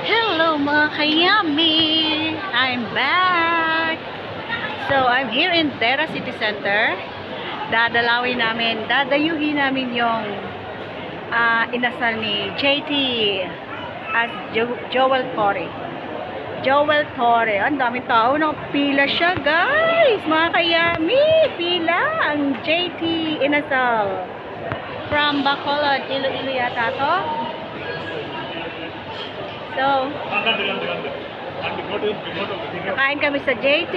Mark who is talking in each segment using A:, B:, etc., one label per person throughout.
A: Hello mga kayami! I'm back! So, I'm here in Dera City Center. Dadayuhin namin yung inasal ni JT at Joel Torre. Joel Torre. Ang daming tao. Pila siya, guys! Mga kayami! Pila ang JT inasal. From Bacolod, Iloilo yata to. So, nakain kami sa JT,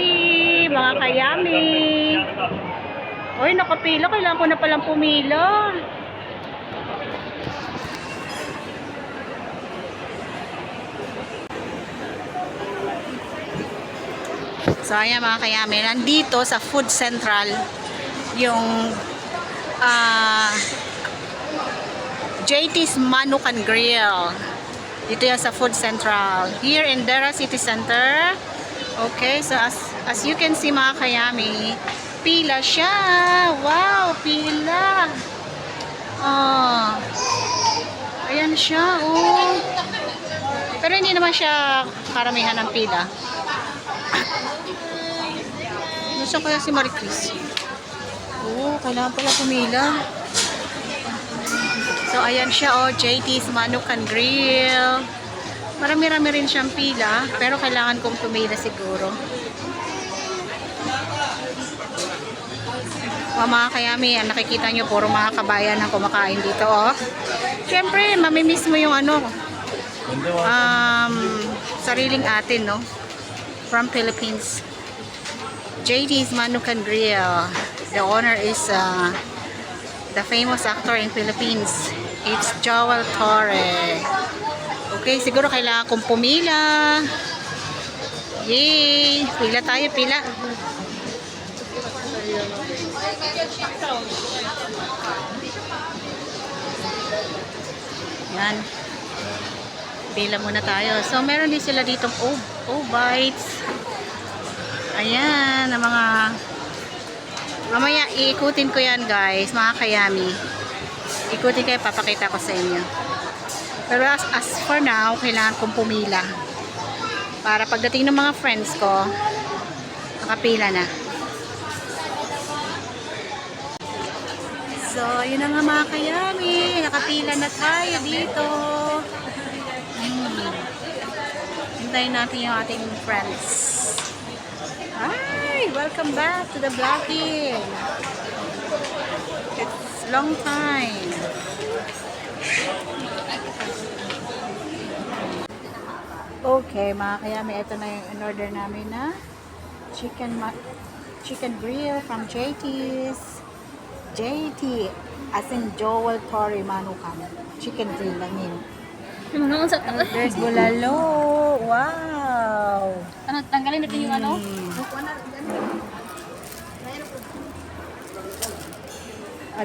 A: mga kayami. Uy, nakapila. Kailangan ko na palang pumila. So, ayan mga kayami. Nandito sa Food Central, yung JT's Manukan Grill. Dito yan sa Food Central. Here in Dera City Center. Okay, so as you can see mga kayami, pila siya. Wow, pila. Oh. Ayan siya, oh. Pero hindi naman siya karamihan ng pila. Gusto ko si Marie Chris. Oh, kailangan pala pumila. So, ayan siya, oh, JT's Manukan Grill. Marami-rami rin siyang pila, pero kailangan kong pumila siguro. O, mga kayami, nakikita nyo, puro mga kabayan ang kumakain dito, oh. Siyempre, mamimiss mo yung sariling atin, no? From Philippines. JT's Manukan Grill. The owner is the famous actor in Philippines. It's Joel Torre. Okay, siguro kailangan kong pumila. Yay! Pila tayo, pila. Yan. Pila muna tayo. So, meron din sila dito bites. Ayan, na mga mamaya iikutin ko yan, guys, mga kayami. Ikutin kayo, papakita ko sa inyo. Pero as for now, kailangan kong pumila. Para pagdating ng mga friends ko, nakapila na. So, yun na nga mga kayami. Nakapila na tayo dito. Hintayin natin yung ating friends. Hi! Welcome back to the vlogging. It's long time. Okay, mga kayami, ito na yung in-order namin na chicken grill from JT's. JT, as in Joel Torre Manukan. Chicken grill lang yun. There's bulalo. Wow!
B: Ano, tanggalin natin yung ano?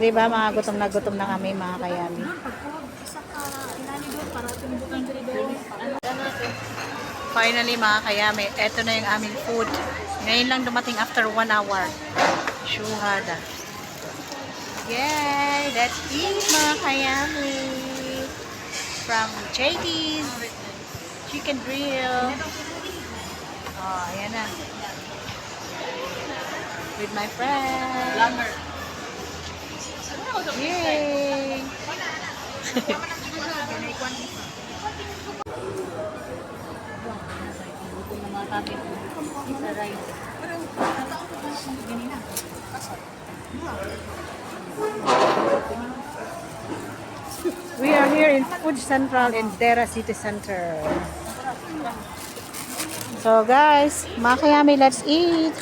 A: Diba, mga gutom na kami, mga kayami. Finally, mga kayami, eto na yung aming food. Ngayon lang dumating after 1 hour. Shuhada. Yay! Let's eat, mga kayami. From JT's Chicken Grill. Oh, ayan na. With my friend. Yay! We are here in Food Central in Dera City Center. So guys, mga kayami, let's eat.